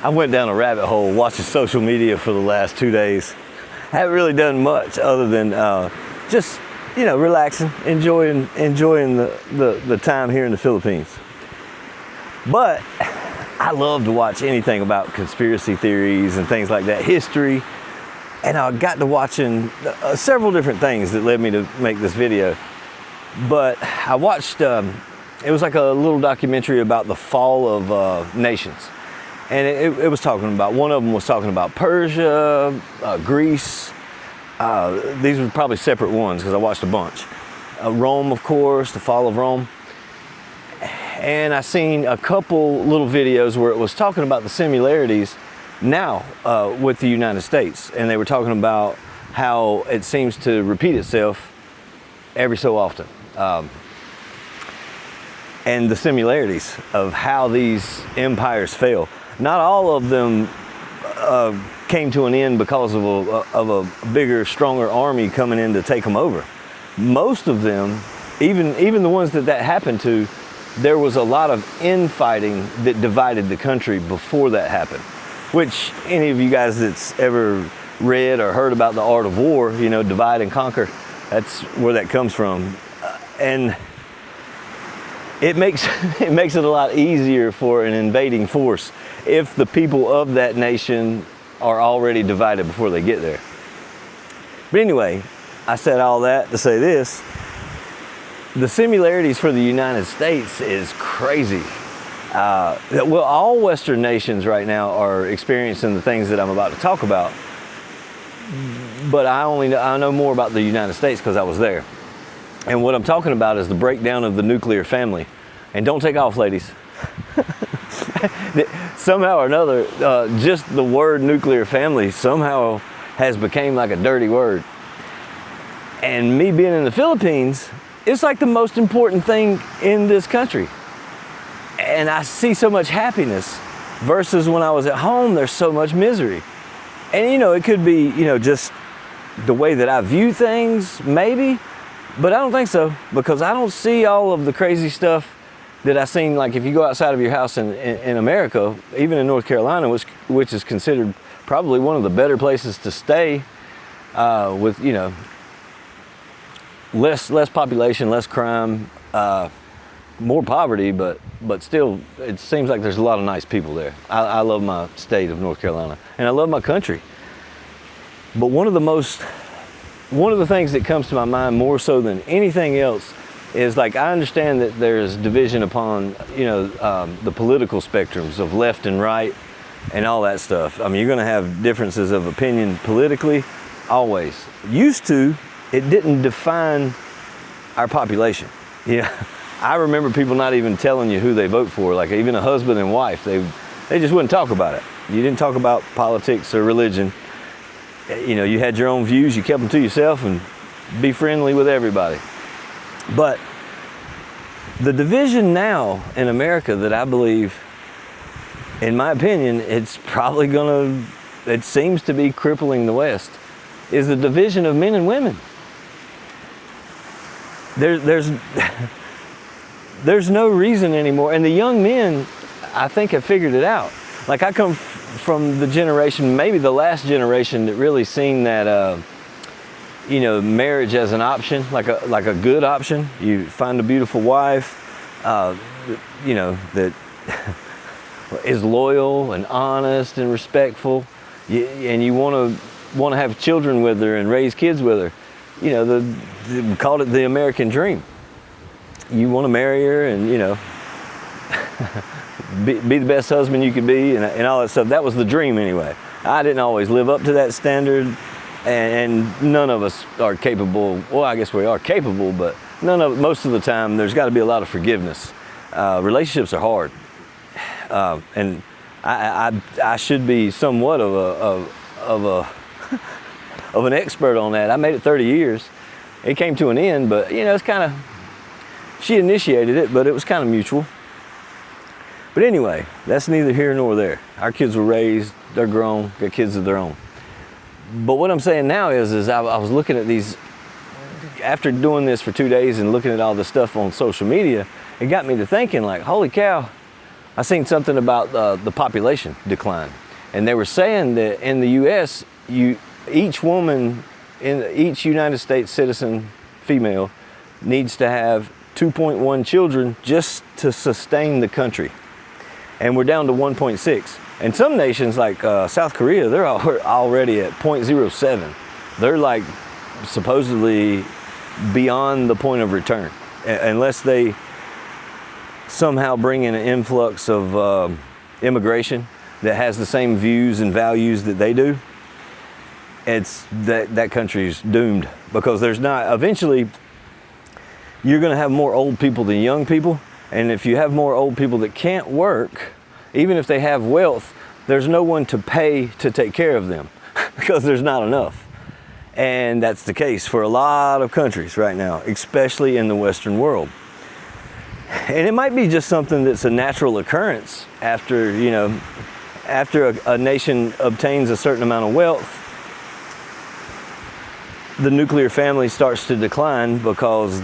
I went down a rabbit hole watching social media for the last 2 days. Haven't really done much other than just, relaxing, enjoying the time here in the Philippines. But I love to watch anything about conspiracy theories and things like that, history. And I got to watching several different things that led me to make this video. But I watched, it was like a little documentary about the fall of nations. And it was talking about, one of them was talking about Persia, Greece. These were probably separate ones because I watched a bunch. Rome, of course, the fall of Rome. And I seen a couple little videos where it was talking about the similarities now with the United States. And they were talking about how it seems to repeat itself every so often. And the similarities of how these empires fail. Not all of them came to an end because of a bigger, stronger army coming in to take them over. Most of them, even the ones that happened to, there was a lot of infighting that divided the country before that happened. Which, any of you guys that's ever read or heard about the art of war, divide and conquer, that's where that comes from. And it makes it a lot easier for an invading force if the people of that nation are already divided before they get there. But anyway, I said all that to say this. The similarities for the United States is crazy. Well, all Western nations right now are experiencing the things that I'm about to talk about. But I know more about the United States because I was there. And what I'm talking about is the breakdown of the nuclear family. And don't take off, ladies. Somehow or another, just the word nuclear family somehow has become like a dirty word. And me being in the Philippines, it's like the most important thing in this country. And I see so much happiness versus when I was at home, there's so much misery. And it could be, just the way that I view things, maybe, but I don't think so, because I don't see all of the crazy stuff that I've seen. Like if you go outside of your house in America, even in North Carolina, which is considered probably one of the better places to stay, with, less population, less crime, more poverty, but still, it seems like there's a lot of nice people there. I love my state of North Carolina, and I love my country. But one of the things that comes to my mind more so than anything else is, like, I understand that there's division upon, the political spectrums of left and right and all that stuff. I mean, you're going to have differences of opinion politically, always. Used to, it didn't define our population. I remember people not even telling you who they vote for, like even a husband and wife, they just wouldn't talk about it. You didn't talk about politics or religion. You had your own views, you kept them to yourself and be friendly with everybody. But the division now in America that I believe, in my opinion, it seems to be crippling the West, is the division of men and women. There's no reason anymore. And the young men, I think, have figured it out. Like, I come from the generation, maybe the last generation, that really seen that, marriage as an option, like a good option. You find a beautiful wife, that is loyal and honest and respectful, and you want to have children with her and raise kids with her. We called it the American dream. You want to marry her and, be the best husband you could be and all that stuff. That was the dream anyway. I didn't always live up to that standard, and none of us are capable. Well, I guess we are capable, but most of the time there's got to be a lot of forgiveness. Relationships are hard. And I should be somewhat of an expert on that. I made it 30 years. It came to an end, but it's kind of, she initiated it, but it was kind of mutual. But anyway, that's neither here nor there. Our kids were raised, they're grown, got kids of their own. But what I'm saying now is I was looking at these, after doing this for 2 days and looking at all the stuff on social media, it got me to thinking, like, holy cow, I seen something about the population decline, and they were saying that in the U.S., each woman, each United States citizen, female, needs to have 2.1 children just to sustain the country, and we're down to 1.6. And some nations like South Korea, they're already at 0.07. They're like supposedly beyond the point of return, unless they somehow bring in an influx of immigration that has the same views and values that they do. It's that country's doomed, because there's not, eventually you're going to have more old people than young people, and if you have more old people that can't work, even if they have wealth, there's no one to pay to take care of them because there's not enough. And that's the case for a lot of countries right now, especially in the Western world. And it might be just something that's a natural occurrence after, after a nation obtains a certain amount of wealth, the nuclear family starts to decline, because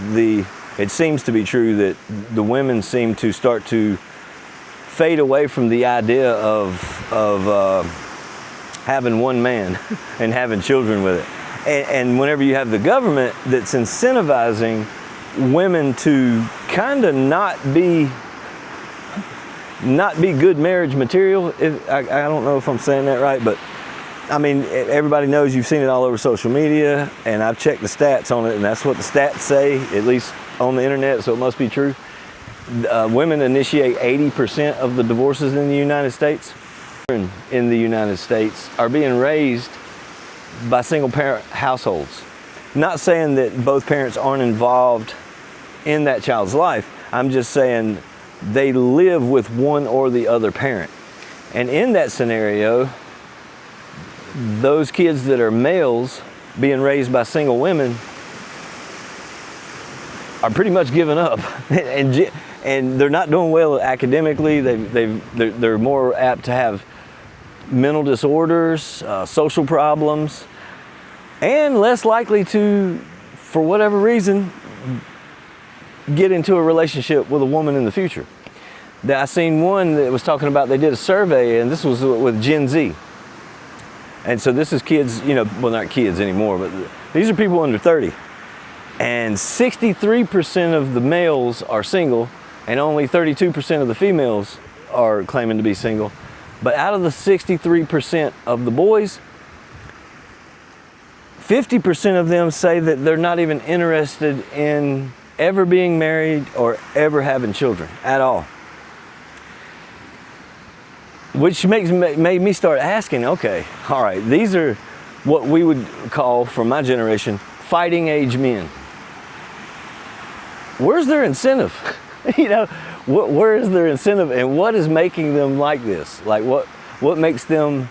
it seems to be true that the women seem to start to fade away from the idea of having one man and having children with it. And whenever you have the government that's incentivizing women to kind of not be good marriage material, I don't know if I'm saying that right, but I mean, everybody knows, you've seen it all over social media, and I've checked the stats on it, and that's what the stats say, at least on the internet, so it must be true. Women initiate 80% of the divorces in the United States. In the United States are being raised by single parent households. Not saying that both parents aren't involved in that child's life. I'm just saying they live with one or the other parent. And in that scenario, those kids that are males being raised by single women are pretty much giving up, and they're not doing well academically. They're more apt to have mental disorders, social problems, and less likely to, for whatever reason, get into a relationship with a woman in the future. I seen one that was talking about, they did a survey, and this was with Gen Z. And so this is kids, well, not kids anymore, but these are people under 30. And 63% of the males are single, and only 32% of the females are claiming to be single. But out of the 63% of the boys, 50% of them say that they're not even interested in ever being married or ever having children at all. Which made me start asking, okay, all right, these are what we would call, from my generation, fighting age men. Where's their incentive? Where is their incentive, and what is making them like this? Like what makes them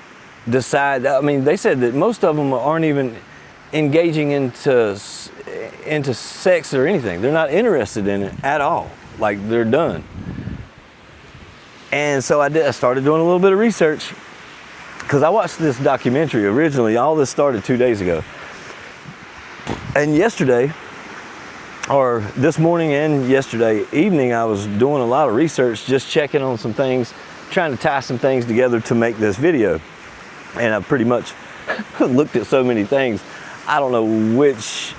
decide? I mean, they said that most of them aren't even engaging into sex or anything. They're not interested in it at all. Like, they're done. And so I started doing a little bit of research, because I watched this documentary originally. All this started 2 days ago. And yesterday, or this morning and yesterday evening, I was doing a lot of research, just checking on some things, trying to tie some things together to make this video. And I pretty much looked at so many things. I don't know which,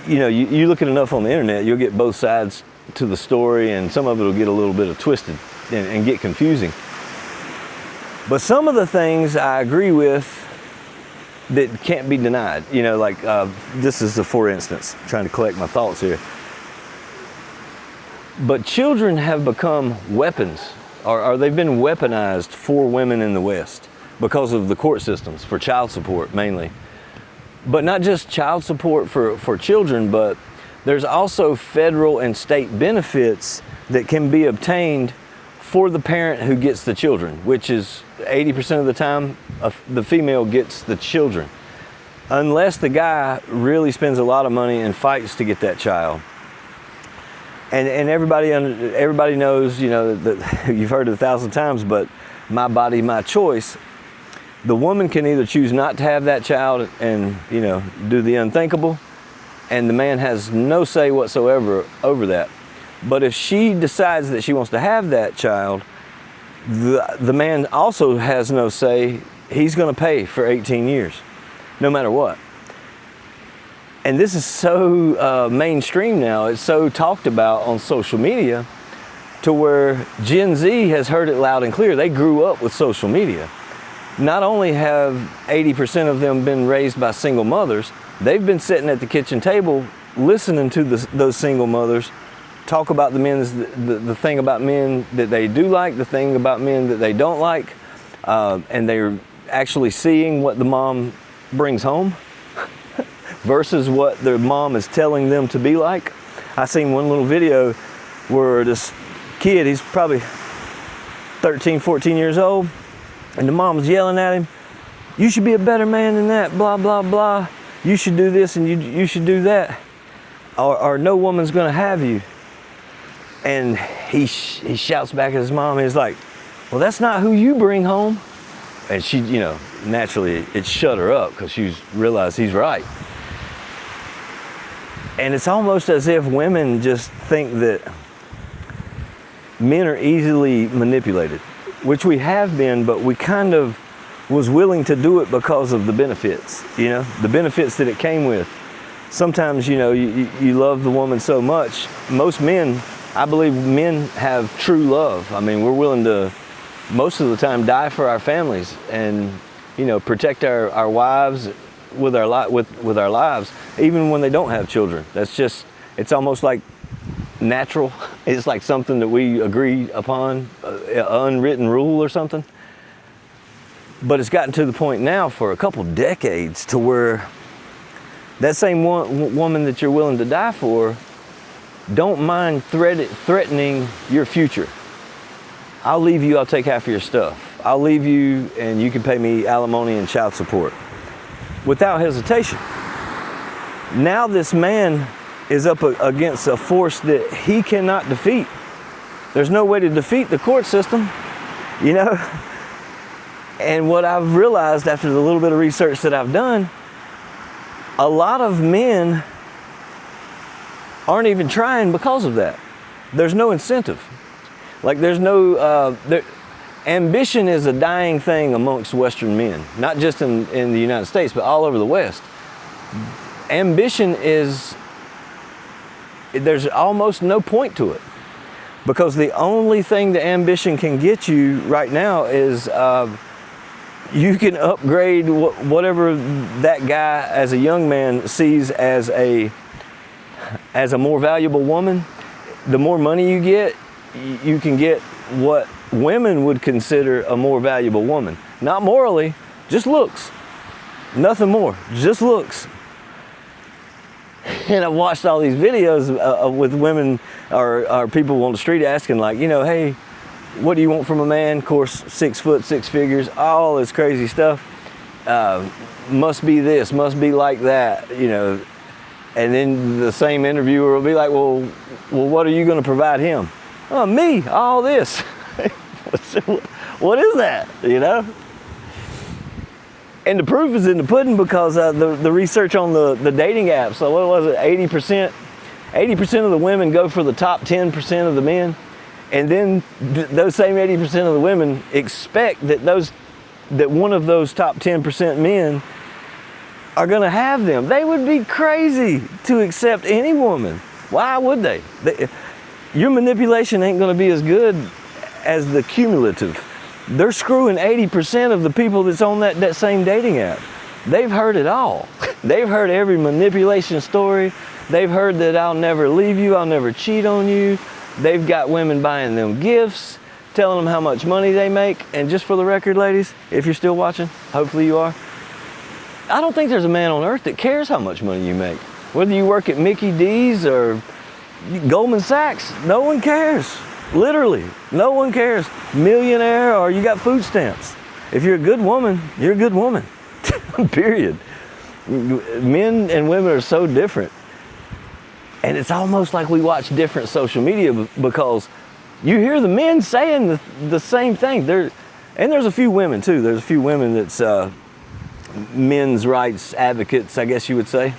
you look at enough on the internet, you'll get both sides to the story, and some of it will get a little bit of twisted and get confusing. But some of the things I agree with that can't be denied. This is for instance, trying to collect my thoughts here. But children have become weapons, or they've been weaponized for women in the West because of the court systems, for child support mainly. But not just child support for children, but there's also federal and state benefits that can be obtained for the parent who gets the children, which is 80% of the time the female gets the children, unless the guy really spends a lot of money and fights to get that child. And everybody knows, that you've heard it 1,000 times, but my body, my choice. The woman can either choose not to have that child and, do the unthinkable, and the man has no say whatsoever over that. But if she decides that she wants to have that child, the man also has no say. He's going to pay for 18 years, no matter what. And this is so mainstream now. It's so talked about on social media to where Gen Z has heard it loud and clear. They grew up with social media. Not only have 80% of them been raised by single mothers, they've been sitting at the kitchen table listening to those single mothers talk about the thing about men that they do like, the thing about men that they don't like, and they're actually seeing what the mom brings home versus what their mom is telling them to be like. I seen one little video where this kid, he's probably 13, 14 years old, and the mom's yelling at him, "You should be a better man than that, blah, blah, blah. You should do this and you should do that, or no woman's gonna have you." And he shouts back at his mom, he's like, "Well, that's not who you bring home." And she, you know, naturally it shut her up because she realized he's right. And it's almost as if women just think that men are easily manipulated, which we have been, but we kind of was willing to do it because of the benefits, you know, the benefits that it came with. Sometimes, you know, you love the woman so much. Most men, I believe men have true love. I mean, we're willing to, most of the time, die for our families and, you know, protect our wives with our lives, even when they don't have children. That's just, it's almost like natural. It's like something that we agree upon, an unwritten rule or something. But it's gotten to the point now for a couple decades to where that same woman that you're willing to die for don't mind threatening your future. I'll leave you, I'll take half of your stuff. I'll leave you and you can pay me alimony and child support. Without hesitation. Now this man is up against a force that he cannot defeat. There's no way to defeat the court system, you know? And what I've realized after the little bit of research that I've done, a lot of men aren't even trying because of that. There's no incentive. Like there's no, ambition is a dying thing amongst Western men, not just in the United States, but all over the West. Ambition there's almost no point to it, because the only thing that ambition can get you right now is you can upgrade whatever that guy as a young man sees as a more valuable woman. The more money you get, you can get what women would consider a more valuable woman. Not morally, just looks. Nothing more, just looks. And I've watched all these videos with women or people on the street asking, like, you know, hey, what do you want from a man? Of course, 6 foot, 6 figures, all this crazy stuff. Must be this, must be like that, you know. And then the same interviewer will be like, well, what are you going to provide him? Oh, me, all this. What is that, you know? And the proof is in the pudding, because the research on the dating apps, so what was it, 80% of the women go for the top 10% of the men, and then those same 80% of the women expect that one of those top 10% men are gonna have them. They would be crazy to accept any woman. Why would they? Your manipulation ain't gonna be as good as the cumulative. They're screwing 80% of the people that's on that same dating app. They've heard it all. They've heard every manipulation story. They've heard that I'll never leave you, I'll never cheat on you. They've got women buying them gifts, telling them how much money they make. And just for the record, ladies, if you're still watching, hopefully you are, I don't think there's a man on earth that cares how much money you make. Whether you work at Mickey D's or Goldman Sachs, no one cares. Literally, no one cares. Millionaire or you got food stamps. If you're a good woman, you're a good woman. Period. Men and women are so different. And it's almost like we watch different social media, because you hear the men saying the same thing. And there's a few women too. There's a few women that's men's rights advocates, I guess you would say.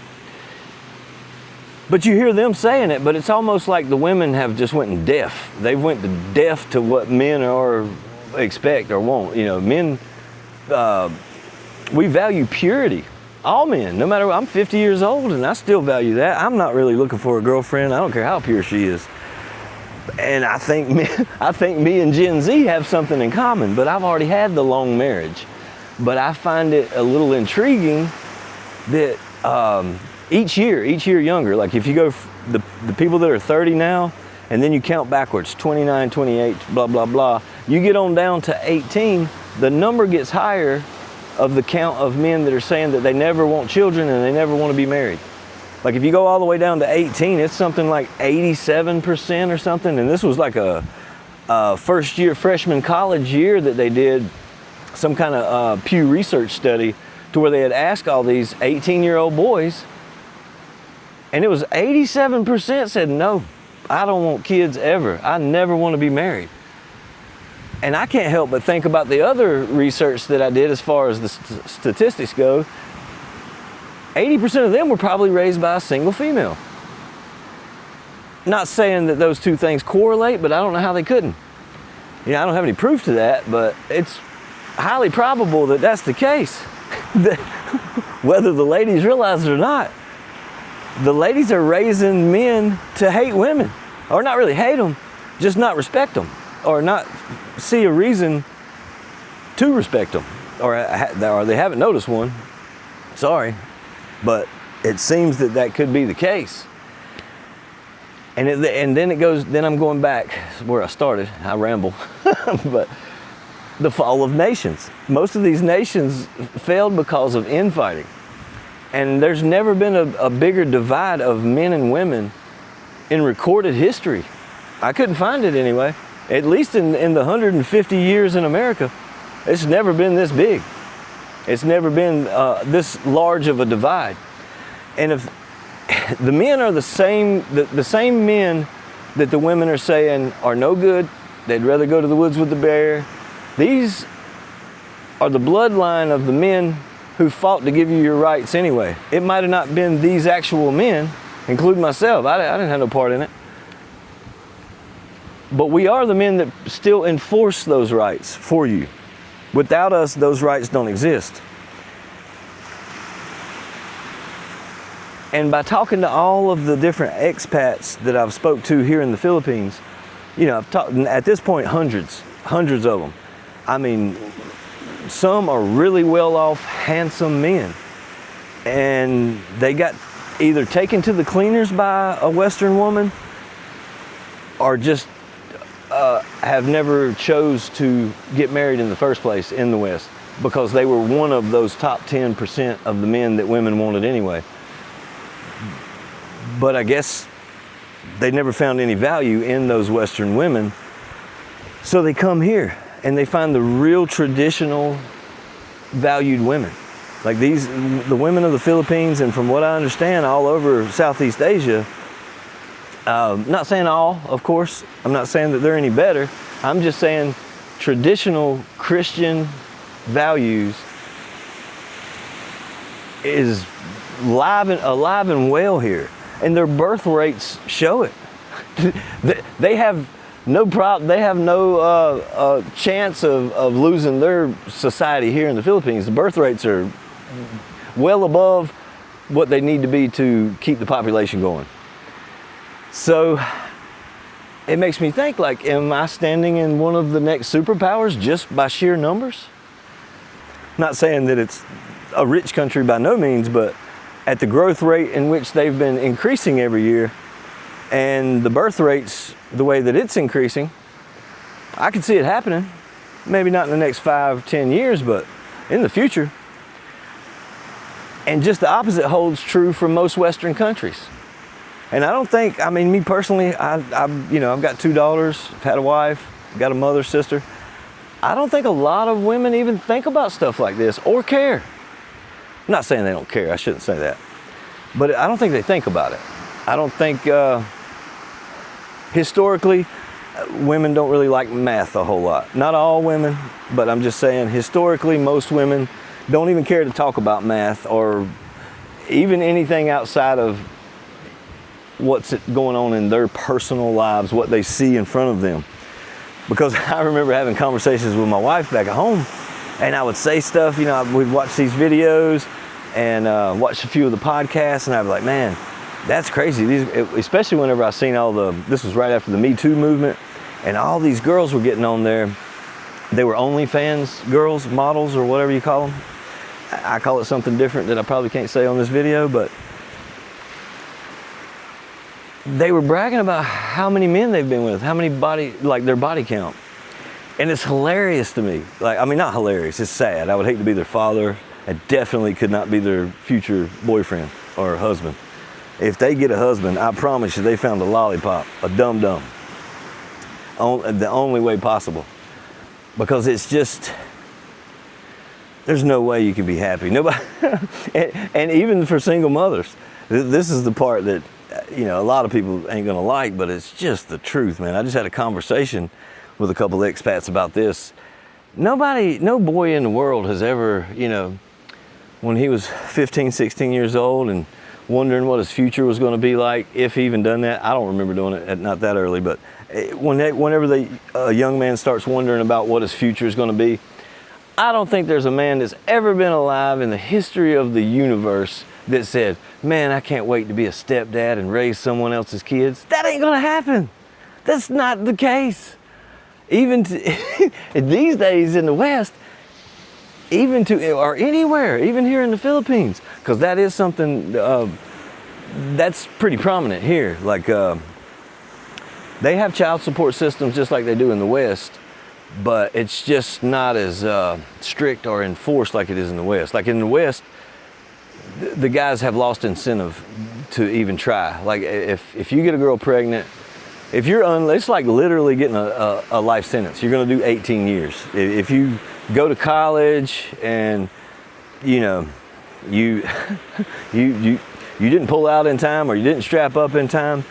But you hear them saying it, but it's almost like the women have just went deaf. They've went deaf to what men are expect or want. You know, men, we value purity. All men, no matter what. I'm 50 years old and I still value that. I'm not really looking for a girlfriend. I don't care how pure she is. And I think me and Gen Z have something in common, but I've already had the long marriage. But I find it a little intriguing that each year younger, like if you go the people that are 30 now, and then you count backwards, 29, 28, blah, blah, blah, you get on down to 18, the number gets higher of the count of men that are saying that they never want children and they never want to be married. Like if you go all the way down to 18, it's something like 87% or something. And this was like a first year freshman college year that they did some kind of Pew Research study to where they had asked all these 18-year-old boys, and it was 87% said, no, I don't want kids ever. I never want to be married. And I can't help but think about the other research that I did as far as the statistics go. 80% of them were probably raised by a single female. Not saying that those two things correlate, but I don't know how they couldn't. You know, I don't have any proof to that, but it's highly probable that that's the case. Whether the ladies realize it or not, the ladies are raising men to hate women, or not really hate them, just not respect them, or not see a reason to respect them, or they haven't noticed one. Sorry, but it seems that that could be the case. And then it goes. Then I'm going back where I started. I ramble, but the fall of nations. Most of these nations failed because of infighting. And there's never been a bigger divide of men and women in recorded history. I couldn't find it anyway. At least in the 150 years in America, it's never been this big. It's never been this large of a divide. And if the men are the same men that the women are saying are no good, they'd rather go to the woods with the bear. These are the bloodline of the men who fought to give you your rights anyway. It might have not been these actual men, including myself. I didn't have no part in it. But we are the men that still enforce those rights for you. Without us, those rights don't exist. And by talking to all of the different expats that I've spoke to here in the Philippines, you know, I've talked, at this point, hundreds of them. I mean, some are really well-off, handsome men. And they got either taken to the cleaners by a Western woman or just have never chose to get married in the first place in the West because they were one of those top 10% of the men that women wanted anyway. But I guess they never found any value in those Western women. So they come here and they find the real traditional valued women. Like the women of the Philippines, and from what I understand, all over Southeast Asia. Not saying all, of course. I'm not saying that they're any better. I'm just saying traditional Christian values is alive and well here. And their birth rates show it. They have no problem. They have no chance of losing their society here in the Philippines. The birth rates are well above what they need to be to keep the population going. So it makes me think, like, am I standing in one of the next superpowers just by sheer numbers? Not saying that it's a rich country by no means, but at the growth rate in which they've been increasing every year and the birth rates the way that it's increasing, I can see it happening. Maybe not in the next 5-10 years, but in the future. And just the opposite holds true for most Western countries. And I don't think, I mean, me personally, I've got 2 daughters, I've had a wife, got a mother, sister. I don't think a lot of women even think about stuff like this or care. I'm not saying they don't care, I shouldn't say that. But I don't think they think about it. I don't think, historically, women don't really like math a whole lot. Not all women, but I'm just saying historically most women don't even care to talk about math or even anything outside of what's going on in their personal lives, what they see in front of them. Because I remember having conversations with my wife back at home, and I would say stuff, we'd watch these videos and watch a few of the podcasts, and I'd be like, man, that's crazy. Especially whenever I seen this was right after the Me Too movement, and all these girls were getting on there. They were OnlyFans girls, models, or whatever you call them. I call it something different that I probably can't say on this video, but they were bragging about how many men they've been with, how many their body count. And it's hilarious to me. Not hilarious, it's sad. I would hate to be their father. I definitely could not be their future boyfriend or husband. If they get a husband, I promise you they found a lollipop, a dum-dum. The only way possible. Because it's just, there's no way you can be happy. Nobody, and even for single mothers, this is the part that, a lot of people ain't gonna like, but it's just the truth, man. I just had a conversation with a couple of expats about this. No boy in the world has ever, when he was 15, 16 years old and wondering what his future was gonna be like, if he even done that. I don't remember doing it not that early, but whenever a young man starts wondering about what his future is gonna be, I don't think there's a man that's ever been alive in the history of the universe that said, man, I can't wait to be a stepdad and raise someone else's kids. That ain't gonna happen. That's not the case. Even these days in the West, or anywhere, even here in the Philippines, because that is something that's pretty prominent here. They have child support systems just like they do in the West, but it's just not as strict or enforced like it is in the West. Like in the West, the guys have lost incentive to even try. Like if you get a girl pregnant, it's like literally getting a life sentence. You're gonna do 18 years. If you go to college and you didn't pull out in time, or you didn't strap up in time,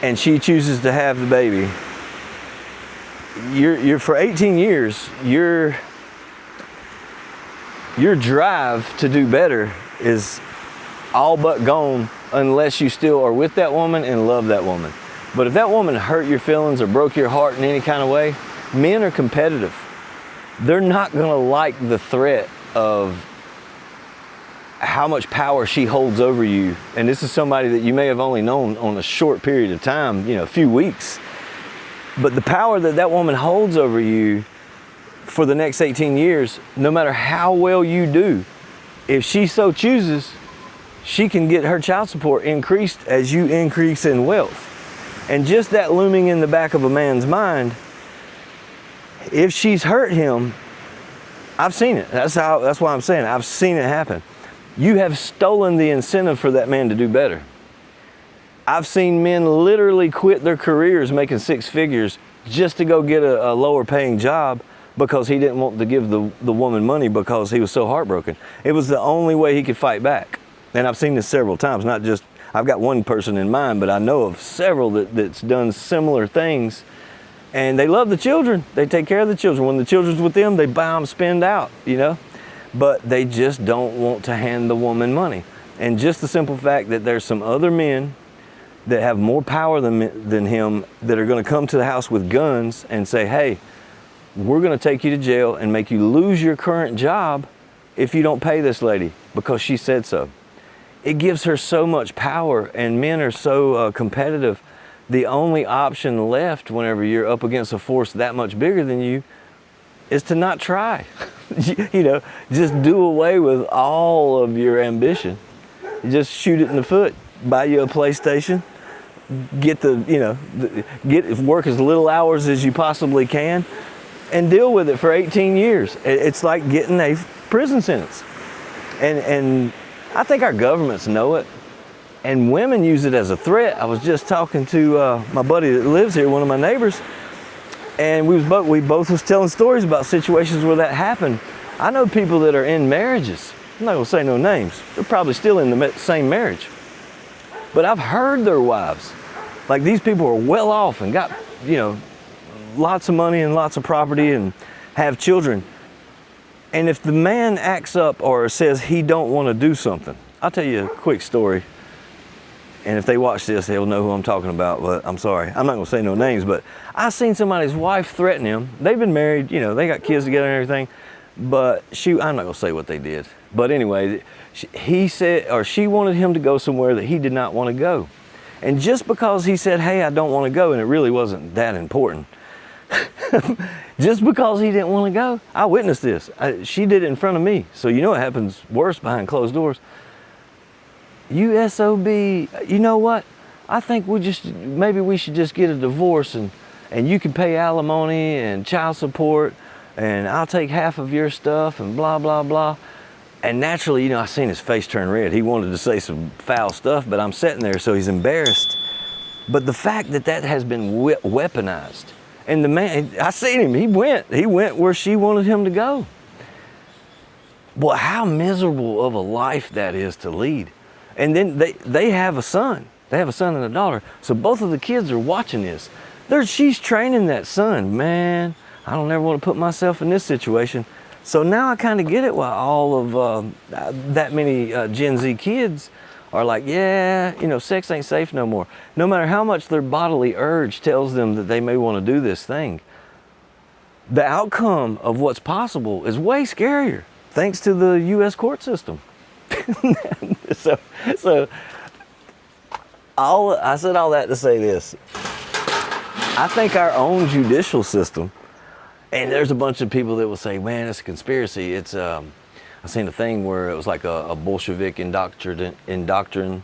and she chooses to have the baby, you're for 18 years, your drive to do better is all but gone, unless you still are with that woman and love that woman. But if that woman hurt your feelings or broke your heart in any kind of way, men are competitive. They're not gonna like the threat of how much power she holds over you. And this is somebody that you may have only known on a short period of time, a few weeks. But the power that woman holds over you for the next 18 years, no matter how well you do, if she so chooses, she can get her child support increased as you increase in wealth. And just that looming in the back of a man's mind, if she's hurt him, I've seen it. That's why I'm saying I've seen it happen. You have stolen the incentive for that man to do better. I've seen men literally quit their careers making six figures just to go get a lower paying job because he didn't want to give the woman money because he was so heartbroken. It was the only way he could fight back. And I've seen this several times, not just, I've got one person in mind, but I know of several that's done similar things. And they love the children. They take care of the children. When the children's with them, they buy them, spend out, But they just don't want to hand the woman money. And just the simple fact that there's some other men that have more power than him that are going to come to the house with guns and say, hey, we're going to take you to jail and make you lose your current job if you don't pay this lady because she said so. It gives her so much power, and men are so competitive. The only option left whenever you're up against a force that much bigger than you is to not try. Just do away with all of your ambition. Just shoot it in the foot. Buy you a PlayStation. Work as little hours as you possibly can, and deal with it for 18 years. It's like getting a prison sentence. And I think our governments know it. And women use it as a threat. I was just talking to my buddy that lives here, one of my neighbors, and we both was telling stories about situations where that happened. I know people that are in marriages. I'm not gonna say no names. They're probably still in the same marriage. But I've heard their wives, like these people are well off and got, lots of money and lots of property and have children. And if the man acts up or says he don't want to do something, I'll tell you a quick story. and if they watch this, they'll know who I'm talking about, but I'm sorry. I'm not gonna say no names, but I seen somebody's wife threaten him. They've been married, you know, they got kids together and everything, but I'm not gonna say what they did. But anyway, he said, or she wanted him to go somewhere that he did not want to go. And just because he said, hey, I don't want to go, and it really wasn't that important, just because he didn't want to go, I witnessed this. She did it in front of me. So you know it happens worse behind closed doors. You SOB, you know what? I think maybe we should just get a divorce and you can pay alimony and child support and I'll take half of your stuff and blah, blah, blah. And naturally, you know, I seen his face turn red. He wanted to say some foul stuff, but I'm sitting there, so he's embarrassed. But the fact that has been weaponized, and the man, I seen him, he went where she wanted him to go. Boy, how miserable of a life that is to lead. And then they have a son. They have a son and a daughter. So both of the kids are watching this. She's training that son. Man, I don't ever want to put myself in this situation. So now I kind of get it why all of that many Gen Z kids are like, yeah, you know, sex ain't safe no more. No matter how much their bodily urge tells them that they may want to do this thing, the outcome of what's possible is way scarier, thanks to the U.S. court system. So I said all that to say this. I think our own judicial system, and there's a bunch of people that will say, man, it's a conspiracy. It's I seen a thing where it was like a Bolshevik indoctrination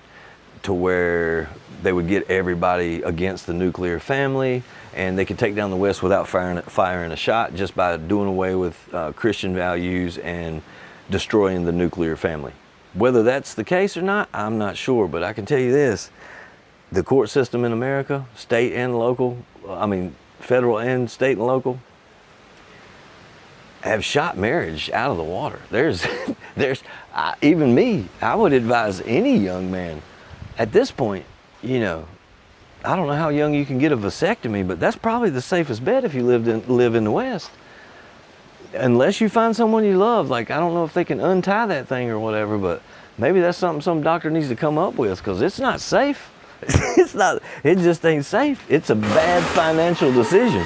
to where they would get everybody against the nuclear family, and they could take down the West without firing a shot just by doing away with Christian values and destroying the nuclear family. Whether that's the case or not, I'm not sure, but I can tell you this. The court system in America, state and local, federal and state and local, have shot marriage out of the water. Even me, I would advise any young man at this point, you know, I don't know how young you can get a vasectomy, but that's probably the safest bet if you live in the West. Unless you find someone you love, like, I don't know if they can untie that thing or whatever, but maybe that's something some doctor needs to come up with, because it's not safe. It just ain't safe. It's a bad financial decision.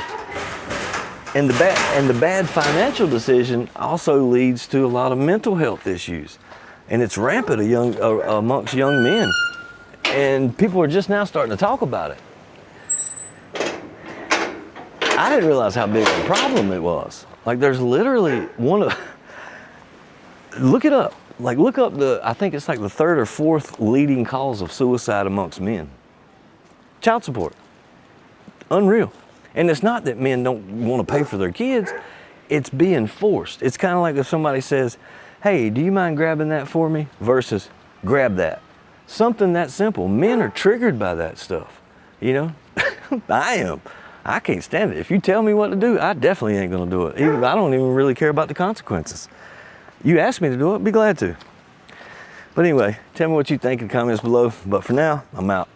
And the bad financial decision also leads to a lot of mental health issues. And it's rampant amongst young men. And people are just now starting to talk about it. I didn't realize how big of a problem it was. Like, there's literally look it up. Like, look up I think it's like the 3rd or 4th leading cause of suicide amongst men. Child support. Unreal. And it's not that men don't want to pay for their kids. It's being forced. It's kind of like if somebody says, hey, do you mind grabbing that for me? Versus, grab that. Something that simple. Men are triggered by that stuff. You know? I am. I can't stand it. If you tell me what to do, I definitely ain't going to do it. I don't even really care about the consequences. You ask me to do it, I'd be glad to. But anyway, tell me what you think in the comments below. But for now, I'm out.